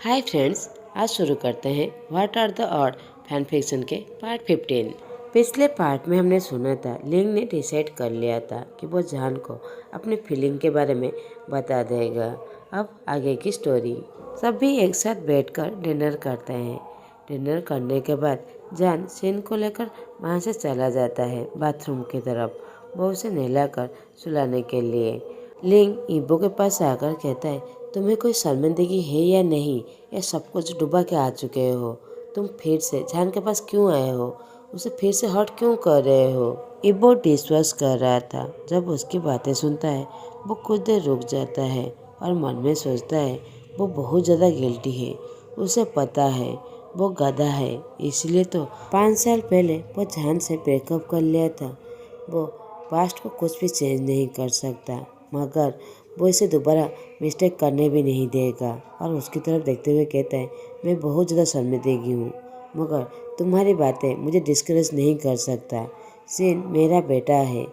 Hi friends, आज शुरू करते हैं what are the odd fan fiction के पार्ट 15। पिछले पार्ट में हमने सुना था लिंग ने डिसाइड कर लिया था कि वो जान को अपनी फीलिंग के बारे में बता देगा। अब आगे की स्टोरी। सभी एक साथ बैठकर डिनर करते हैं। डिनर करने के बाद जान सीन को लेकर वहाँ से चला जाता है बाथरूम की तरफ, वो उसे नहलाकर सुलाने के लिए। लिंग इबो के पास आकर कहता है, तुम्हें कोई शर्मिंदगी है या नहीं? या सब कुछ डुबा के आ चुके हो? तुम फिर से जान के पास क्यों आए हो? उसे फिर से हर्ट क्यों कर रहे हो? इबो डिस्कस कर रहा था। जब उसकी बातें सुनता है वो खुद रुक जाता है और मन में सोचता है वो बहुत ज़्यादा गिल्टी है। उसे पता है वो गधा है, इसलिए तो 5 साल पहले वो जान से ब्रेकअप कर लिया था। वो पास्ट को कुछ भी चेंज नहीं कर सकता, मगर वो इसे दोबारा मिस्टेक करने भी नहीं देगा। और उसकी तरफ देखते हुए कहता है, मैं बहुत ज़्यादा शर्मिंदगी हूँ, मगर तुम्हारी बातें मुझे डिस्करेज नहीं कर सकता। सीन मेरा बेटा है,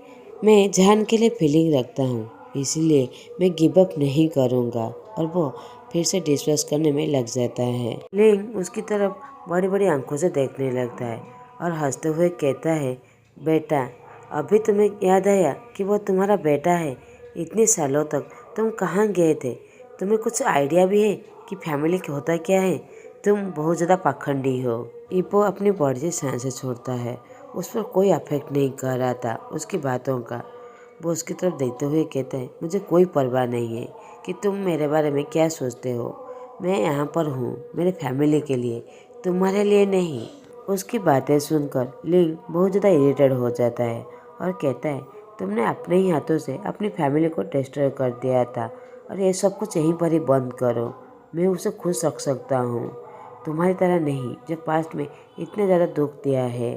मैं जान के लिए फीलिंग रखता हूँ, इसलिए मैं गिव अप नहीं करूँगा। और वो फिर से डिस्कस करने में लग जाता है। लिंग उसकी तरफ बड़ी बड़ी आंखों से देखने लगता है और हंसते हुए कहता है, बेटा अभी तुम्हें याद आया कि वो तुम्हारा बेटा है? इतने सालों तक तुम कहाँ गए थे? तुम्हें कुछ आइडिया भी है कि फैमिली होता क्या है? तुम बहुत ज़्यादा पाखंडी हो। इपो अपनी बॉडी से सांसें छोड़ता है। उस पर कोई अफेक्ट नहीं कर रहा था उसकी बातों का। वो उसकी तरफ देखते हुए कहता है, मुझे कोई परवाह नहीं है कि तुम मेरे बारे में क्या सोचते हो। मैं यहाँ पर हूँ मेरे फैमिली के लिए, तुम्हारे लिए नहीं। उसकी बातें सुनकर लिंग बहुत ज़्यादा इरिटेड हो जाता है और कहता है, तुमने अपने ही हाथों से अपनी फैमिली को डिस्ट्रॉय कर दिया था और ये सब कुछ यहीं पर ही बंद करो। मैं उसे खुश रख सकता हूँ, तुम्हारी तरह नहीं जो पास्ट में इतने ज़्यादा दुख दिया है।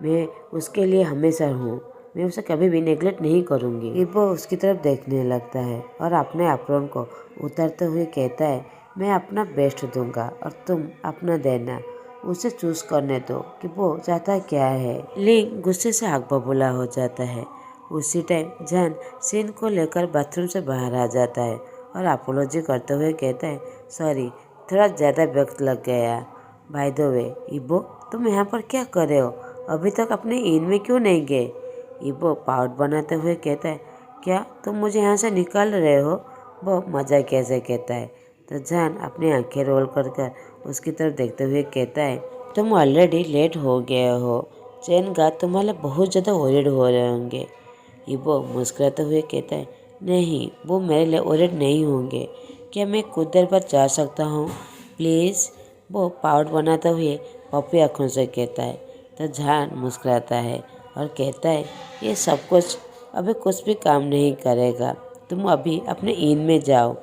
मैं उसके लिए हमेशा हूँ, मैं उसे कभी भी नेगलेक्ट नहीं करूँगी। इबो उसकी तरफ देखने लगता है और अपने अप्रोन को उतारते हुए कहता है, मैं अपना बेस्ट दूंगा और तुम अपना देना। उसे चूज करने दो कि वो चाहता क्या है। लिंग गुस्से से आग बबूला हो जाता है। उसी टाइम जान सीन को लेकर बाथरूम से बाहर आ जाता है और अपोलॉजी करते हुए कहता है, सॉरी थोड़ा ज़्यादा वक्त लग गया। बाय द वे इबो, तुम यहाँ पर क्या कर रहे हो? अभी तक अपने इन में क्यों नहीं गए? इबो पाउट बनाते हुए कहता है, क्या तुम मुझे यहाँ से निकाल रहे हो? वो मज़ा कैसे कहता है। तो जान अपनी आंखें रोल कर उसकी तरफ देखते हुए कहता है, तुम ऑलरेडी लेट हो गए हो। चैन का तुम्हारे बहुत ज़्यादा वरीड हो रहे होंगे। इबो मुस्कुराते हुए कहता है, नहीं वो मेरे लिए वरीड नहीं होंगे। क्या मैं कुछ देर बाद जा सकता हूँ प्लीज़? वो पाउट बनाते हुए पप्पी आँखों से कहता है। तो जान मुस्कुराता है और कहता है, ये सब कुछ अभी कुछ भी काम नहीं करेगा। तुम अभी अपने इन में जाओ,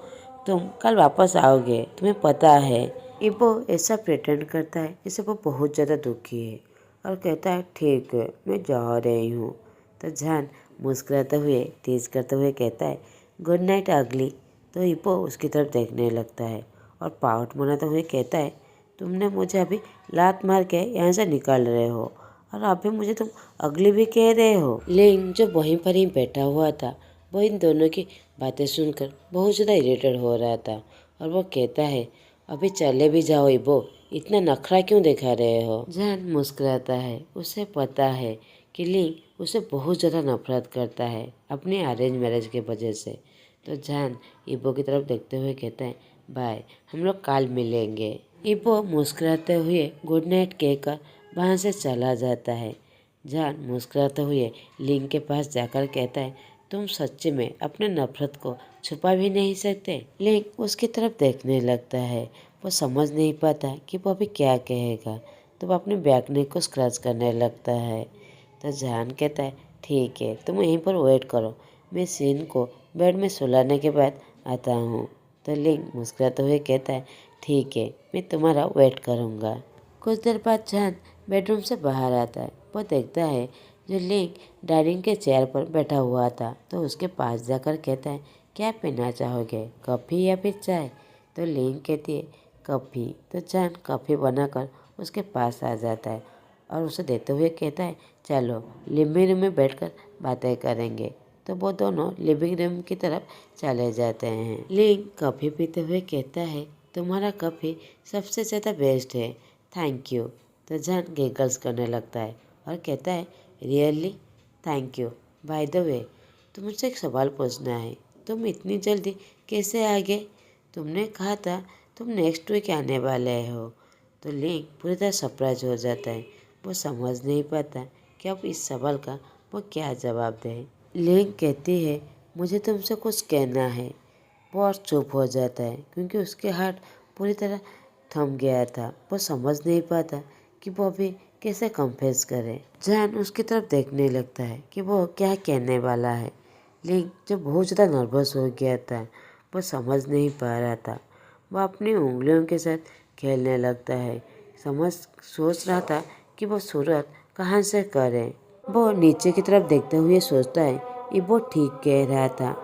तुम कल वापस आओगे, तुम्हें पता है। इबो ऐसा प्रिटेंड करता है जैसे वो बहुत ज़्यादा दुखी है और कहता है, ठीक है मैं जा रही हूँ। तो जान मुस्कुराते हुए तेज करते हुए कहता है, गुड नाइट अगली। तो इबो उसकी तरफ देखने लगता है और पाउट बनाते हुए कहता है, तुमने मुझे अभी लात मार के यहाँ से निकाल रहे हो और अभी मुझे तुम अगली भी कह रहे हो। लिंग जो वहीं पर ही बैठा हुआ था वो इन दोनों की बातें सुनकर बहुत ज़्यादा इरिटेड हो रहा था और वो कहता है, अभी चले भी जाओ इबो, इतना नखरा क्यों दिखा रहे हो? जान मुस्कुराता है। उसे पता है कि लिंग उसे बहुत ज़्यादा नफरत करता है अपनी अरेंज मैरिज के वजह से। तो जान इबो की तरफ देखते हुए कहता है, बाय, हम लोग कल मिलेंगे। इबो मुस्कुराते हुए गुड नाइट कहकर वहाँ से चला जाता है। जान मुस्कुराते हुए लिंग के पास जाकर कहता है, तुम सच्ची में अपने नफरत को छुपा भी नहीं सकते। लिंग उसकी तरफ देखने लगता है। वो समझ नहीं पाता कि वो अभी क्या कहेगा, तो वो अपने बैकने को स्क्रैच करने लगता है। तो जान कहता है, ठीक है तुम यहीं पर वेट करो, मैं सीन को बेड में सुलाने के बाद आता हूँ। तो लिंग मुस्कुराते हुए कहता है, ठीक है मैं तुम्हारा वेट करूँगा। कुछ देर बाद जान बेडरूम से बाहर आता है। वो देखता है जो लिंग डाइनिंग के चेयर पर बैठा हुआ था, तो उसके पास जाकर कहता है, क्या पीना चाहोगे, कॉफ़ी या फिर चाय? तो लिंग कहती है, कॉफ़ी। तो जान कॉफ़ी बनाकर उसके पास आ जाता है और उसे देते हुए कहता है, चलो लिविंग रूम में बैठकर बातें करेंगे। तो वो दोनों लिविंग रूम की तरफ चले जाते हैं। लिंग कॉफ़ी पीते हुए कहता है, तुम्हारा कॉफ़ी सबसे ज़्यादा बेस्ट है, थैंक यू। तो जहान गिगल्स करने लगता है और कहता है, really thank you. By the way, तो मुझसे एक सवाल पूछना है, तुम इतनी जल्दी कैसे आ गए? तुमने कहा था तुम नेक्स्ट वीक आने वाले हो। तो लिंक पूरी तरह सरप्राइज हो जाता है। वो समझ नहीं पाता कि अब इस सवाल का वो क्या जवाब दे। लिंक कहती है, मुझे तुमसे कुछ कहना है। वो और चुप हो जाता है क्योंकि उसके हार्ट पूरी तरह थम गया था। वो समझ नहीं पाता कि वो अभी कैसे कन्फेस करे। जैन उसकी तरफ देखने लगता है कि वो क्या कहने वाला है। लिंक जो बहुत ज़्यादा नर्वस हो गया था, वो समझ नहीं पा रहा था। वो अपनी उंगलियों के साथ खेलने लगता है। सोच रहा था कि वो शुरुआत कहाँ से करे। वो नीचे की तरफ देखते हुए सोचता है ये वो ठीक कह रहा था।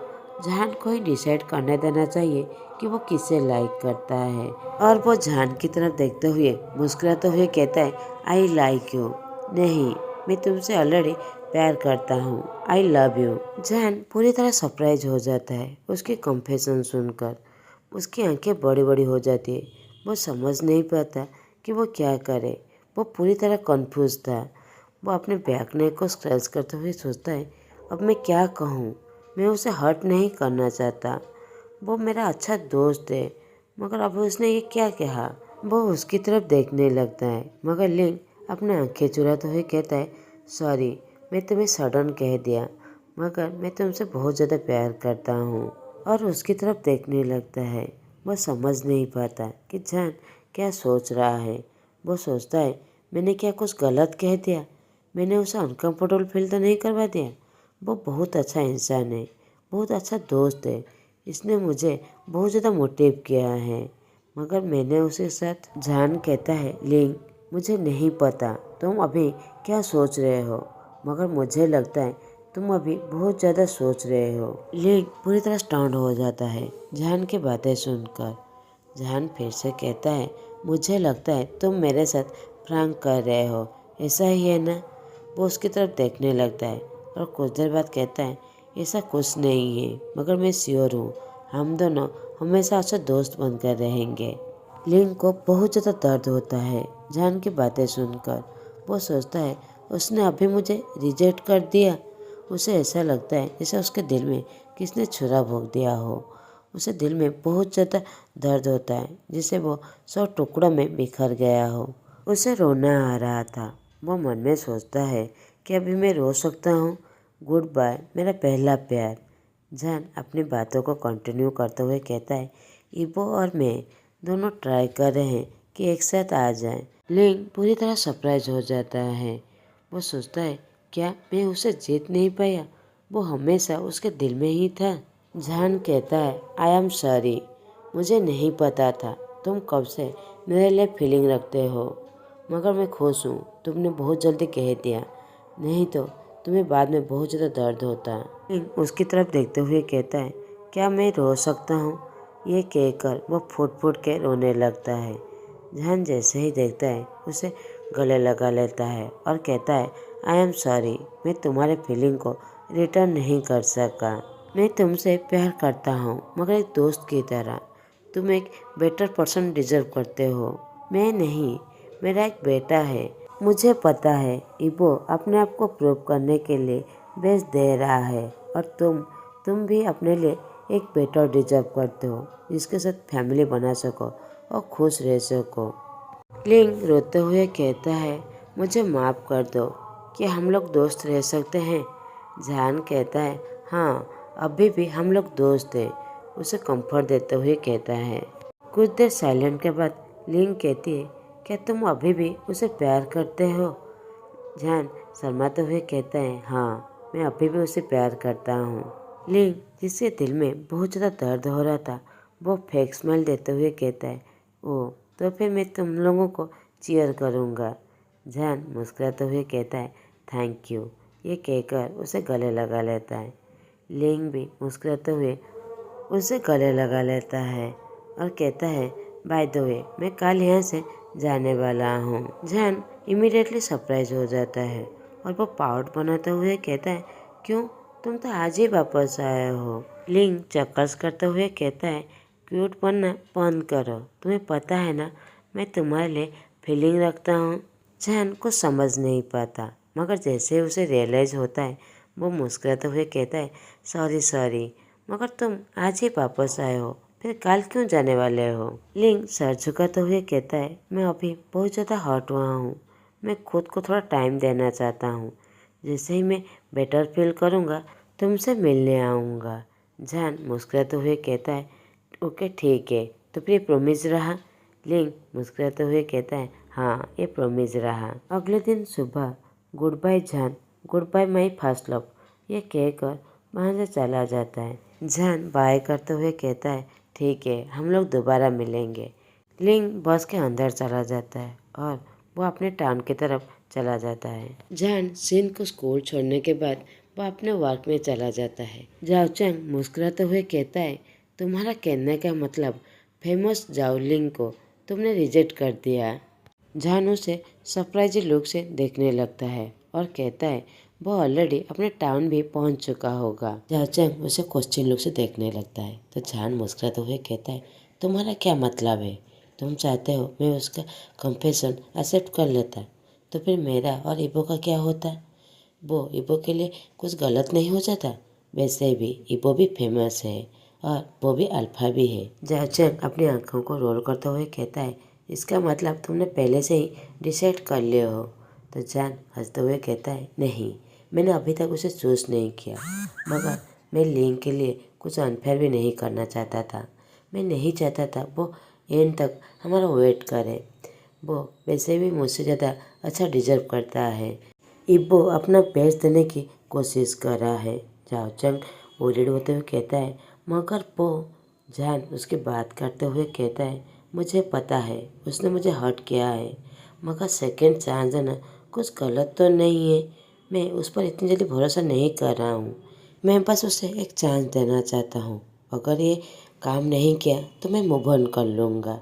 जहान को ही डिसाइड करने देना चाहिए कि वो किसे लाइक करता है। और वो जहान की तरफ देखते हुए मुस्कुराते हुए कहता है, आई लाइक यू। नहीं, मैं तुमसे ऑलरेडी प्यार करता हूँ। I love you. जहान पूरी तरह सरप्राइज हो जाता है उसके कन्फेशन सुनकर। उसकी आंखें बड़ी बड़ी हो जाती है। वो समझ नहीं पाता कि वो क्या करे। वो पूरी तरह कंफ्यूज था। वो अपने बैक नेक को स्क्रैच करते हुए सोचता है, अब मैं क्या कहूँ। मैं उसे हर्ट नहीं करना चाहता। वो मेरा अच्छा दोस्त है, मगर अब उसने ये क्या कहा। वो उसकी तरफ देखने लगता है, मगर लिंक अपने आंखें चुराते हुए कहता है, सॉरी, मैं तुम्हें सडन कह दिया, मगर मैं तुमसे बहुत ज़्यादा प्यार करता हूँ। और उसकी तरफ देखने लगता है। वो समझ नहीं पाता कि जान क्या सोच रहा है। वो सोचता है, मैंने क्या कुछ गलत कह दिया? मैंने उसे अनकम्फर्टेबल फील तो नहीं करवा दिया? वो बहुत अच्छा इंसान है, बहुत अच्छा दोस्त है। इसने मुझे बहुत ज़्यादा मोटिव किया है, मगर मैंने उसके साथ जान कहता है, लिंक मुझे नहीं पता तुम अभी क्या सोच रहे हो, मगर मुझे लगता है तुम अभी बहुत ज़्यादा सोच रहे हो। लिंक पूरी तरह स्टन्ड हो जाता है जान की बातें सुनकर। जान फिर से कहता है, मुझे लगता है तुम मेरे साथ प्रैंक कर रहे हो, ऐसा ही है ना? वो उसकी तरफ देखने लगता है और कुछ देर बाद कहता है, ऐसा कुछ नहीं है, मगर मैं श्योर हूँ हम दोनों हमेशा अच्छे दोस्त बनकर रहेंगे। लिंक को बहुत ज़्यादा दर्द होता है जान की बातें सुनकर। वो सोचता है, उसने अभी मुझे रिजेक्ट कर दिया। उसे ऐसा लगता है जैसे उसके दिल में किसने छुरा भोंक दिया हो। उसे दिल में बहुत ज़्यादा दर्द होता है, जिसे वो 100 टुकड़ों में बिखर गया हो। उसे रोना आ रहा था। वो मन में सोचता है कि अभी मैं रो सकता हूँ। गुड बाय मेरा पहला प्यार। जान अपनी बातों को कंटिन्यू करते हुए कहता है, इबो और मैं दोनों ट्राई कर रहे हैं कि एक साथ आ जाएं। लिंक पूरी तरह सरप्राइज हो जाता है। वो सोचता है, क्या मैं उसे जीत नहीं पाया? वो हमेशा उसके दिल में ही था। जान कहता है, आई एम सॉरी, मुझे नहीं पता था तुम कब से मेरे लिए फीलिंग रखते हो, मगर मैं खुश हूँ तुमने बहुत जल्दी कह दिया, नहीं तो तुम्हें बाद में बहुत ज़्यादा दर्द होता। लिंक उसकी तरफ देखते हुए कहता है, क्या मैं रो सकता हूँ? ये कहकर वो फुट फुट के रोने लगता है। जहान जैसे ही देखता है उसे गले लगा लेता है और कहता है, आई एम सॉरी, मैं तुम्हारे फीलिंग को रिटर्न नहीं कर सका। मैं तुमसे प्यार करता हूँ, मगर एक दोस्त की तरह। तुम एक बेटर पर्सन डिजर्व करते हो, मैं नहीं। मेरा एक बेटा है। मुझे पता है इबो अपने आप को प्रूव करने के लिए बेस्ट दे रहा है, और तुम भी अपने लिए एक बेटर डिजर्व करते हो, जिसके साथ फैमिली बना सको और खुश रह सको। लिंक रोते हुए कहता है, मुझे माफ़ कर दो, कि हम लोग दोस्त रह सकते हैं? जान कहता है, हाँ, अभी भी हम लोग दोस्त हैं। उसे कंफर्ट देते हुए कहता है। कुछ देर साइलेंट के बाद लिंक कहती है, क्या तुम अभी भी उसे प्यार करते हो? जान शर्माते हुए कहता है, हाँ, मैं अभी भी उसे प्यार करता हूँ। लिंक जिसके दिल में बहुत ज़्यादा दर्द हो रहा था, वो फेक स्माइल देते हुए कहता है, ओह, तो फिर मैं तुम लोगों को चीयर करूँगा। जान मुस्कुराते हुए कहता है, थैंक यू। ये कहकर उसे गले लगा लेता है। लिंक भी मुस्कुराते हुए उसे गले लगा लेता है और कहता है, बाय द वे, मैं कल यहाँ से जाने वाला हूँ। जान इमीडिएटली सरप्राइज हो जाता है और वो पाउट बनाते हुए कहता है, क्यों, तुम तो आज ही वापस आए हो? लिंक चक्कर्स करते हुए कहता है, क्यूट बनना बंद करो। तुम्हें पता है ना मैं तुम्हारे लिए फीलिंग रखता हूँ। जहान कुछ समझ नहीं पाता, मगर जैसे ही उसे रियलाइज़ होता है वो मुस्कुराते हुए कहता है, सॉरी, मगर तुम आज ही वापस आए हो, फिर कल क्यों जाने वाले हो? लिंग सर झुकाते हुए कहता है, मैं अभी बहुत ज़्यादा हर्ट हुआ हूँ। मैं खुद को थोड़ा टाइम देना चाहता हूँ। जैसे ही मैं बेटर फील करूँगा तुमसे मिलने आऊँगा। जहान मुस्कुराते हुए कहता है, ओके ठीक है, तो फिर प्रॉमिस रहा? लिंग मुस्कुराते हुए कहता है, हाँ ये प्रॉमिस रहा। अगले दिन सुबह, गुड बाय जान, good bye my first love, ये कहकर वहाँ से चला जाता है। जान बाय करते हुए कहता है, ठीक है हम लोग दोबारा मिलेंगे। लिंग बस के अंदर चला जाता है और वो अपने टाउन की तरफ चला जाता है। जान सिन को स्कूल छोड़ने के बाद वो अपने वर्क में चला जाता है। जाओ चंग मुस्कुराते हुए कहता है, तुम्हारा कहने का मतलब फेमस जाओलिंग को तुमने रिजेक्ट कर दिया। जान उसे सरप्राइज लुक से देखने लगता है और कहता है वो ऑलरेडी अपने टाउन भी पहुंच चुका होगा। जाओ चंग उसे क्वेश्चन लुक से देखने लगता है तो जान मुस्कुराते हुए कहता है, तुम्हारा क्या मतलब है? तुम चाहते हो मैं उसका कन्फेशन एक्सेप्ट कर लेता, तो फिर मेरा और इबो का क्या होता? वो इबो के लिए कुछ गलत नहीं हो जाता? वैसे भी इबो भी फेमस है और वो भी अल्फा भी है। जाचंग अपनी आंखों को रोल करते हुए कहता है, इसका मतलब तुमने पहले से ही डिसाइड कर लिया हो? तो जान हंसते हुए कहता है, नहीं मैंने अभी तक उसे चूज नहीं किया, मगर मैं लिंक के लिए कुछ अनफेयर भी नहीं करना चाहता था। मैं नहीं चाहता था वो एंड तक हमारा वेट करे। वो वैसे भी मुझसे ज़्यादा अच्छा डिजर्व करता है। इब्बो अपना बेस्ट देने की कोशिश कर रहा है। जाओचंग वरीड होते हुए कहता है, मगर वो जान उसकी बात करते हुए कहता है, मुझे पता है उसने मुझे हर्ट किया है, मगर सेकंड चांस देना कुछ गलत तो नहीं है। मैं उस पर इतनी जल्दी भरोसा नहीं कर रहा हूँ। मैं बस उसे एक चांस देना चाहता हूँ। अगर ये काम नहीं किया तो मैं मूव ऑन कर लूँगा।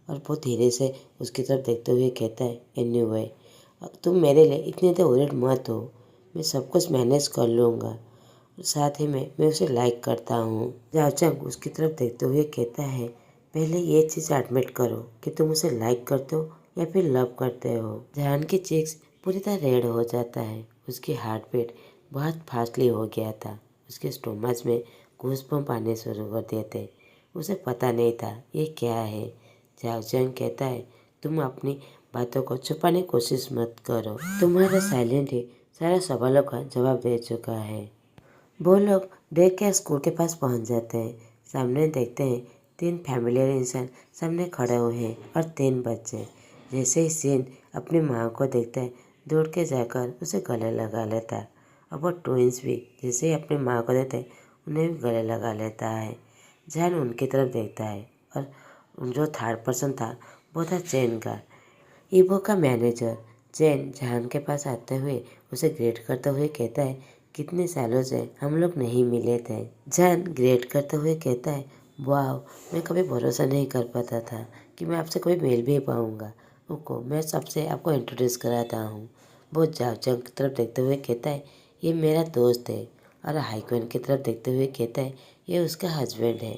और वो धीरे से उसकी तरफ देखते हुए कहता है, एनीवे अब तुम मेरे लिए इतनी देर वरीड मत हो, मैं सब कुछ मैनेज कर लूँगा। साथ ही में मैं उसे लाइक करता हूँ। जाचंग उसकी तरफ देखते हुए कहता है, पहले ये चीज़ एडमिट करो कि तुम उसे लाइक करते हो या फिर लव करते हो। जान की चीक्स पूरी तरह रेड हो जाता है। उसकी हार्ट बीट बहुत फास्टली हो गया था। उसके स्टोमच में गूज़बम्प आने शुरू कर दिए थे। उसे पता नहीं था ये क्या है। जाओचंग कहता है, तुम अपनी बातों को छुपाने की कोशिश मत करो। तुम्हारा साइलेंट ही सारे सवालों का जवाब दे चुका है। वो लोग देख के स्कूल के पास पहुंच जाते हैं। सामने देखते हैं 3 फैमिलियर इंसान सामने खड़े हुए हैं और 3 बच्चे। जैसे ही सीन अपनी माँ को देखता है दौड़ के जाकर उसे गले लगा लेता है। और वो ट्विंस भी जैसे ही अपनी माँ को देखते हैं उन्हें भी गले लगा लेता है। जैन उनकी तरफ देखता है और जो थर्ड पर्सन था वो था चैन का, ईवो का मैनेजर। चैन जहान के पास आते हुए उसे ग्रेट करते हुए कहता है, कितने सालों से हम लोग नहीं मिले थे। जहान ग्रेट करते हुए कहता है, वाह मैं कभी भरोसा नहीं कर पाता था कि मैं आपसे कभी मिल भी पाऊँगा। रुको मैं सबसे आपको इंट्रोड्यूस कराता हूँ। वो जाओचंग की तरफ देखते हुए कहता है, ये मेरा दोस्त है। और हाईक्वेन की तरफ देखते हुए कहता है, ये उसका हस्बैंड है।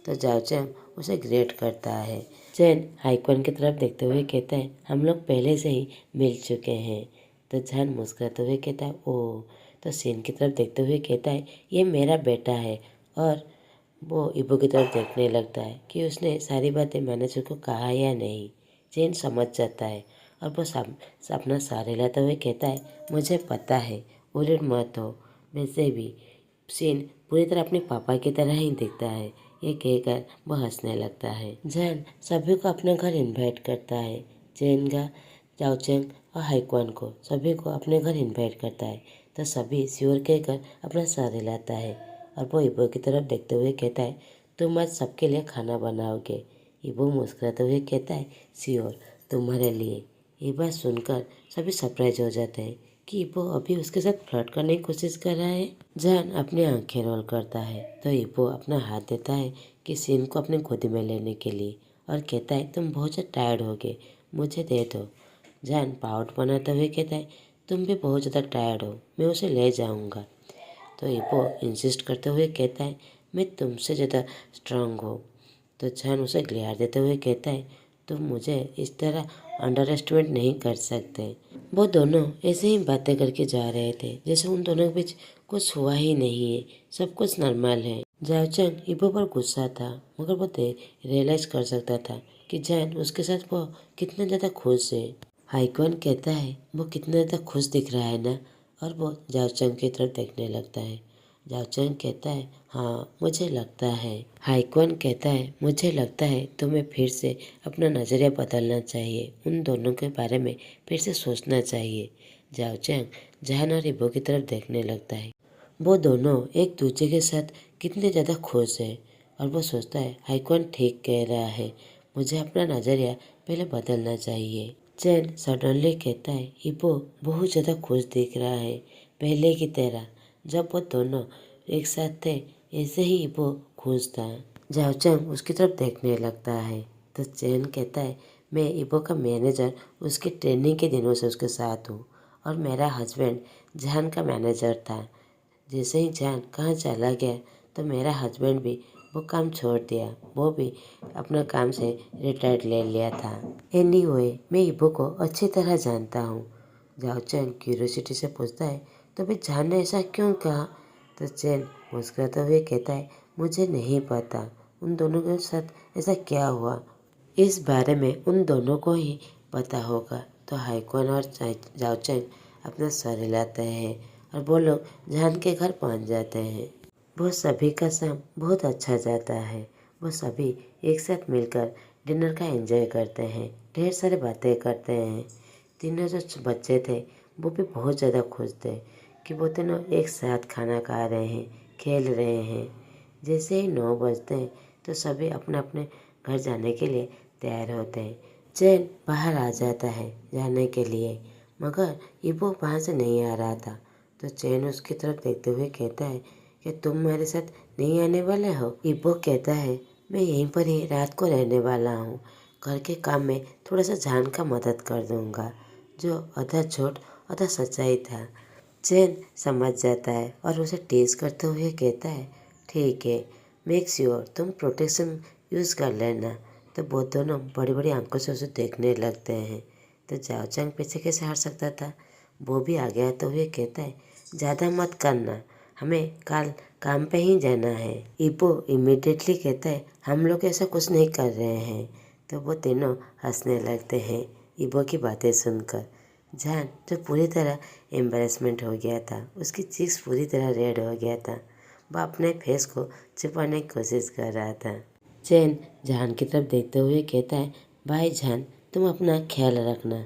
तो जाओचंग उसे ग्रेट करता है। चैन हाईक्वेन की तरफ देखते हुए कहता है, हम लोग पहले से ही मिल चुके हैं। तो जान मुस्कुराते हुए कहता है, ओह। तो सीन की तरफ देखते हुए कहता है, ये मेरा बेटा है। और वो इबो की तरफ देखने लगता है कि उसने सारी बातें मैनेजर को कहा या नहीं। चैन समझ जाता है और वो अपना सार हिलाते हुए कहता है, मुझे पता है, उलट मत हो। वैसे भी सीन पूरी तरह अपने पापा की तरह ही दिखता है। ये कहकर वो हंसने लगता है। जैन सभी को अपने घर इनवाइट करता है। चेनगा, जाओचेंग और हाईक्वान को सभी को अपने घर इनवाइट करता है। तो सभी श्योर कहकर अपना सर हिलाता है और वो इबो की तरफ देखते हुए कहता है, तुम आज सबके लिए खाना बनाओगे? इबो मुस्कुराते हुए कहता है, श्योर तुम्हारे लिए। ये बात सुनकर सभी सरप्राइज हो जाते हैं कि इबो अभी उसके साथ फ्लर्ट करने की कोशिश कर रहा है। जान अपनी आंखें रोल करता है तो इबो अपना हाथ देता है कि सीन को अपने गोदी में लेने के लिए और कहता है, तुम बहुत ज़्यादा टायर्ड हो गए, मुझे दे दो। जान पाउट बनाते हुए कहता है, तुम भी बहुत ज़्यादा टायर्ड हो, मैं उसे ले जाऊंगा। तो इबो इंसिस्ट करते हुए कहता है, मैं तुमसे ज़्यादा स्ट्रांग हूँ। तो जान उसे ग्लेयर देते हुए कहता है, तुम मुझे इस तरह अंडर एस्टिमेट नहीं कर सकते। वो दोनों ऐसे ही बातें करके जा रहे थे जैसे उन दोनों के बीच कुछ हुआ ही नहीं है, सब कुछ नॉर्मल है। जाओ चंग इबो पर गुस्सा था, मगर वो रियलाइज कर सकता था कि जैन उसके साथ वो कितना ज़्यादा खुश है। हाइक्वान कहता है वो कितना ज़्यादा खुश दिख रहा है ना, और वो जाओ चंग की तरफ देखने लगता है। जाओ चंग कहता है, हाँ मुझे लगता है। हाइक्वान कहता है, मुझे लगता है तुम्हें फिर से अपना नज़रिया बदलना चाहिए, उन दोनों के बारे में फिर से सोचना चाहिए। जाओ चंग जहान और इबो की तरफ देखने लगता है। वो दोनों एक दूसरे के साथ कितने ज़्यादा खुश है, और वो सोचता है हाइक्वान ठीक कह रहा है, मुझे अपना नज़रिया पहले बदलना चाहिए। चैन सडनली कहता है, इबो बहुत ज़्यादा खुश दिख रहा है, पहले की तरह जब वो दोनों एक साथ थे ऐसे ही इबो खुश था। जाओ चंग उसकी तरफ देखने लगता है तो चैन कहता है, मैं इबो का मैनेजर उसकी ट्रेनिंग के दिनों से उसके साथ हूँ, और मेरा हस्बैंड जहान का मैनेजर था। जैसे ही जान कहाँ चला गया तो मेरा हस्बैंड भी वो काम छोड़ दिया, वो भी अपना काम से रिटायर्ड ले लिया था। एनीवे मैं इबो को अच्छी तरह जानता हूँ। जाओ चैन क्यूरियोसिटी से पूछता है, तो भी जान ने ऐसा क्यों कहा? तो चैन मुस्कुराते हुए कहता है, मुझे नहीं पता उन दोनों के साथ ऐसा क्या हुआ, इस बारे में उन दोनों को ही पता होगा। तो हाइक्वान और जाओ चैन अपना सर हिलाते हैं और वो लोग जान के घर पहुंच जाते हैं। वो सभी का शाम बहुत अच्छा जाता है। वो सभी एक साथ मिलकर डिनर का एंजॉय करते हैं, ढेर सारी बातें करते हैं। तीनों जो बच्चे थे वो भी बहुत ज़्यादा खुश थे कि वो तीनों एक साथ खाना खा रहे हैं, खेल रहे हैं। जैसे ही 9 बजते हैं तो सभी अपने अपने घर जाने के लिए तैयार होते हैं। चैन बाहर आ जाता है जाने के लिए, मगर इबो वहाँ से नहीं आ रहा था। तो चैन उसकी तरफ देखते हुए कहता है कि तुम मेरे साथ नहीं आने वाले हो? इबो कहता है, मैं यहीं पर ही रात को रहने वाला हूँ, घर के काम में थोड़ा सा जान का मदद कर दूँगा। जो आधा झूठ आधा सच्चाई था। चैन समझ जाता है और उसे टीज करते हुए कहता है, ठीक है, मेक श्योर तुम प्रोटेक्शन यूज़ कर लेना। तो वो दोनों बड़ी बड़ी आंखों से उसे देखने लगते हैं। तो जाओ चंग पीछे कैसे हट सकता था, वो भी आगे आते हुए कहता है, ज़्यादा मत करना, हमें कल काम पे ही जाना है। इबो इमीडिएटली कहता है, हम लोग ऐसा कुछ नहीं कर रहे हैं। तो वो तीनों हंसने लगते हैं इबो की बातें सुनकर। जान जो पूरी तरह एम्बेरसमेंट हो गया था, उसकी चीक्स पूरी तरह रेड हो गया था, वह अपने फेस को छिपाने की कोशिश कर रहा था। चैन जान की तरफ देखते हुए कहता है, भाई जान तुम अपना ख्याल रखना।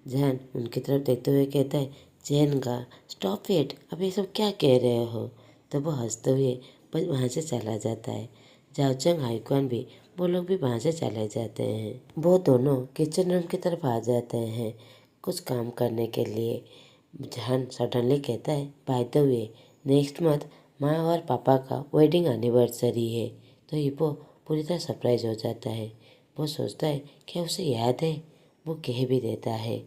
जान उनकी तरफ देखते हुए कहता है, चैन का स्टॉप इट, अब ये सब क्या कह रहे हो? तो वो हंसते हुए बस वहाँ से चला जाता है। जाओ चंग हाइक्वान भी वो लोग भी वहाँ से चले जाते हैं। वो दोनों किचन रूम की तरफ आ जाते हैं कुछ काम करने के लिए। जहान सडनली कहता है, by the way next month माँ और पापा का वेडिंग एनिवर्सरी है। तो इबो पूरी तरह सरप्राइज हो जाता है। वो सोचता है क्या उसे याद है, वो कह भी देता है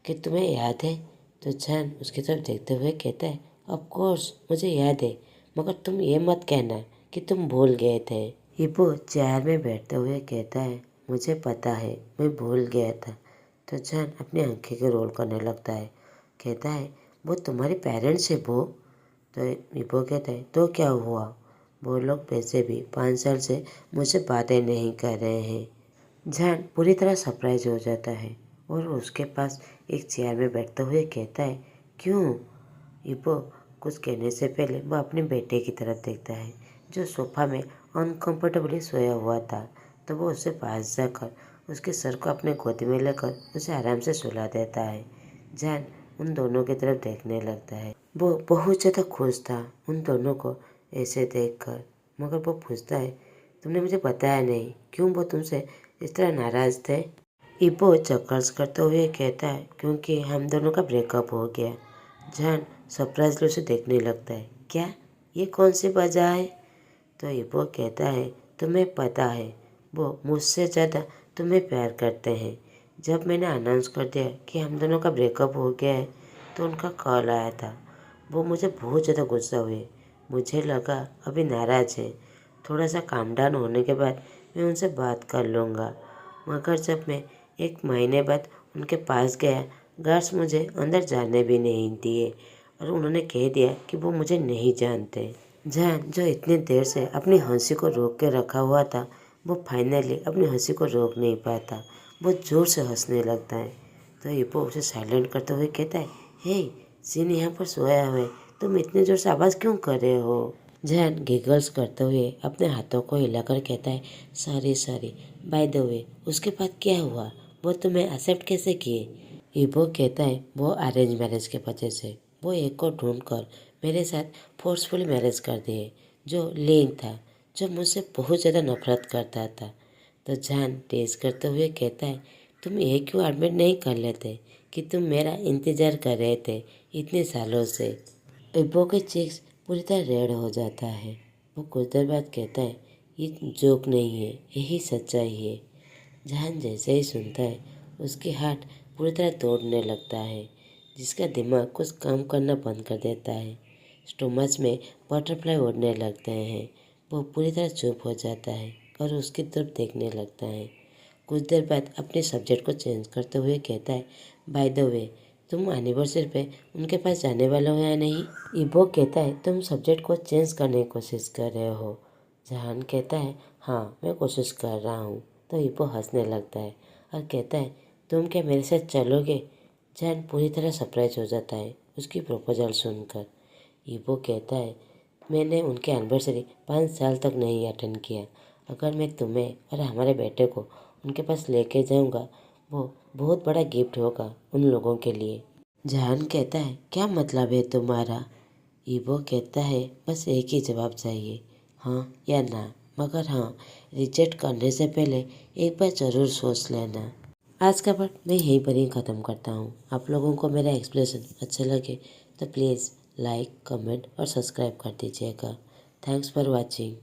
कि तुम्हें याद है? तो जहान उसकी तरफ देखते हुए कहता है, ऑफ कोर्स मुझे याद है, मगर तुम ये मत कहना कि तुम भूल गए थे। इबो चेयर में बैठते हुए कहता है, मुझे पता है मैं भूल गया था। तो जहान अपनी आंखें के रोल करने लगता है, कहता है, वो तुम्हारे पेरेंट्स है वो? तो इबो कहता है, तो क्या हुआ, वो लोग वैसे भी 5 साल से मुझसे बातें नहीं कर रहे हैं। जहान पूरी तरह सरप्राइज हो जाता है और उसके पास एक चेयर में बैठते हुए कहता है, क्यों? इबो कुछ कहने से पहले वह अपने बेटे की तरफ देखता है जो सोफा में अनकंफर्टेबली सोया हुआ था। तो वो उससे पास जाकर उसके सर को अपने गोद में लेकर उसे आराम से सुला देता है। जैन उन दोनों की तरफ देखने लगता है। वो बहुत ज़्यादा खुश था उन दोनों को ऐसे देखकर, मगर वो पूछता है, तुमने मुझे बताया नहीं, क्यों वो तुमसे इस तरह नाराज़ थे? इबो चक्कर्स करते हुए कहता है, क्योंकि हम दोनों का ब्रेकअप हो गया। जैन सरप्राइजली उसे देखने लगता है, क्या ये कौन सी वजह है? तो इबो कहता है, तुम्हें पता है वो मुझसे ज़्यादा तुम्हें प्यार करते हैं। जब मैंने अनाउंस कर दिया कि हम दोनों का ब्रेकअप हो गया है तो उनका कॉल आया था। वो मुझे बहुत ज़्यादा गुस्सा हुए, मुझे लगा अभी नाराज़ है। थोड़ा सा काम डाउन होने के बाद मैं उनसे बात कर लूँगा। मगर जब मैं 1 महीने बाद उनके पास गया, गार्ड्स मुझे अंदर जाने भी नहीं दिए और उन्होंने कह दिया कि वो मुझे नहीं जानते। जान, जो इतनी देर से अपनी हंसी को रोक के रखा हुआ था, वो फाइनली अपनी हंसी को रोक नहीं पाता। वो ज़ोर से हंसने लगता है। तो हिप्पो उसे साइलेंट करते हुए कहता है, हे सीन यहाँ पर सोया हुआ है, तुम इतने ज़ोर से आवाज़ क्यों कर रहे हो? जैन गिगल्स करते हुए अपने हाथों को हिलाकर कहता है, सॉरी बाय द वे उसके बाद क्या हुआ? वो तुम्हें एक्सेप्ट कैसे किए? हिप्पो कहता है, वो अरेंज मैरिज के वजह से। वो एक को ढूंढकर मेरे साथ फोर्सफुली मैरिज कर दिए, जो लेंग था, जो मुझसे बहुत ज़्यादा नफरत करता था। तो जान टेस्ट करते हुए कहता है, तुम ये क्यों एडमिट नहीं कर लेते कि तुम मेरा इंतज़ार कर रहे थे इतने सालों से? हिप्पो के चीक्स पूरी तरह रेड हो जाता है। वो कुछ देर बाद कहता है, ये जोक नहीं है, यही सच्चाई है। जहान जैसे ही सुनता है, उसकी हार्ट पूरी तरह दौड़ने लगता है, जिसका दिमाग कुछ काम करना बंद कर देता है। स्टोमच में बटरफ्लाई उड़ने लगते हैं। वो पूरी तरह चुप हो जाता है और उसकी तरफ देखने लगता है। कुछ देर बाद अपने सब्जेक्ट को चेंज करते हुए कहता है, बाय द वे तुम एनिवर्सरी पे उनके पास जाने वाले हो या नहीं? इबो कहता है, तुम सब्जेक्ट को चेंज करने की कोशिश कर रहे हो? जहान कहता है, हाँ मैं कोशिश कर रहा हूँ। तो इबो हंसने लगता है और कहता है, तुम क्या मेरे साथ चलोगे? जहान पूरी तरह सरप्राइज हो जाता है उसकी प्रपोजल सुनकर। इबो कहता है, मैंने उनके एनिवर्सरी 5 साल तक नहीं अटेंड किया। अगर मैं तुम्हें और हमारे बेटे को उनके पास लेके जाऊंगा, वो बहुत बड़ा गिफ्ट होगा उन लोगों के लिए। जहान कहता है, क्या मतलब है तुम्हारा? ईबो कहता है, बस एक ही जवाब चाहिए, हाँ या ना। मगर हाँ, रिजेक्ट करने से पहले एक बार ज़रूर सोच लेना। आज का पार्ट मैं यहीं पर ही ख़त्म करता हूँ। आप लोगों को मेरा एक्सप्लेनेशन अच्छा लगे तो प्लीज़ लाइक, कमेंट और सब्सक्राइब कर दीजिएगा। Thanks for watching.